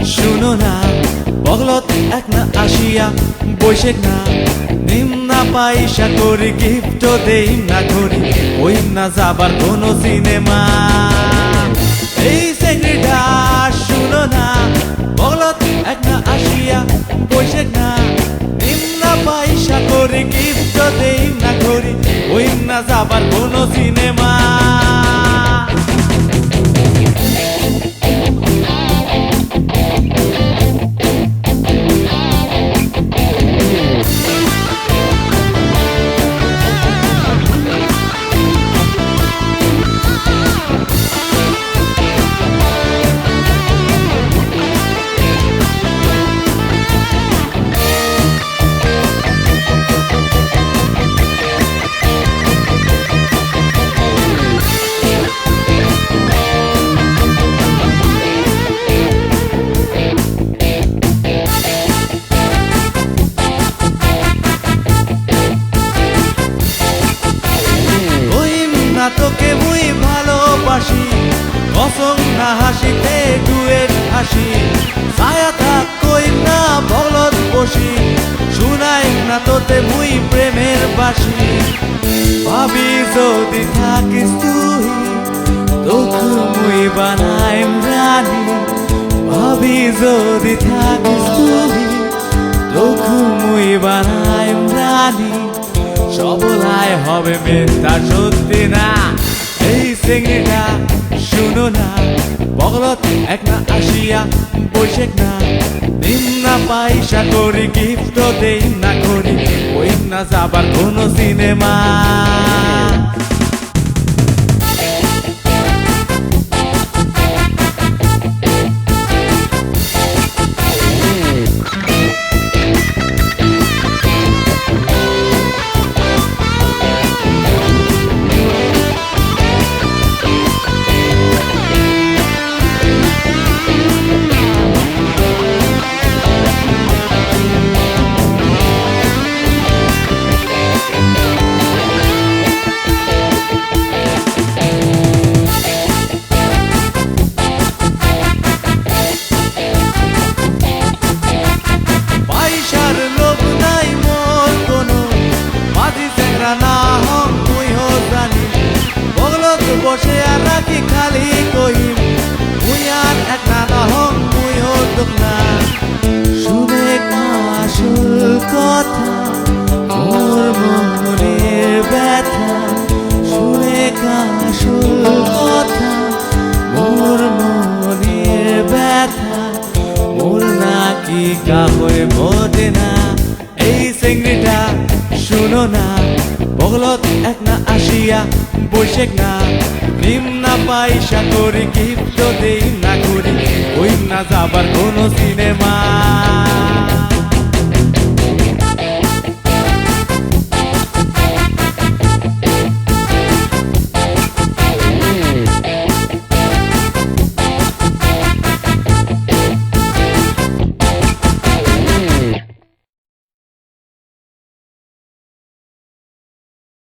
শুনো না বগলত এক না আসিয়া বৈশেখ না নিম না পয়সা করি গিফট দেই না করি ওই না যাবার কোনো সিনেমা এই সেক্রেটা শুনো না বগলত এক না আসিয়া বৈশেখ না নিম না পয়সা করি গিফট দেই না করি ওই না যাবার কোনো সিনেমা তোকে মুই ভালোবাসি কসম না হাসিতে ডুয়েট হাসি ছায়া থাক কই না বগলত বসি শুনাই না তোতে মুই প্রেমের বাসি ভাবি যদি থাকিস তুই তোকে মুই বানাইম রানী ভাবি যদি থাকিস তুই তোকে মুই বানাইম রানী সবলাই হবে মেয়েটা সত্যি না এই সিংড়িটা শুনো না বগলত এক না আসিয়া বৈশেখ না নিম না পয়সা করি গিফট দেই না করি ওই না যাবার কোনো সিনেমা বসে আর রাখি খালি কহিম মুই আর এক না নহম মুই হতুক না শুনে আসল কথা মোর মনের ব্যথা শুনে আসল কথা মোর মনের ব্যথা মোর নাকি কাহরে মোটে না এই সিংড়িটা শুনো না বগলত এক না আসিয়া বৈশেখ না নিম না পয়সা করি গিফট দেই না করি ওই না যাবার কোনো সিনেমা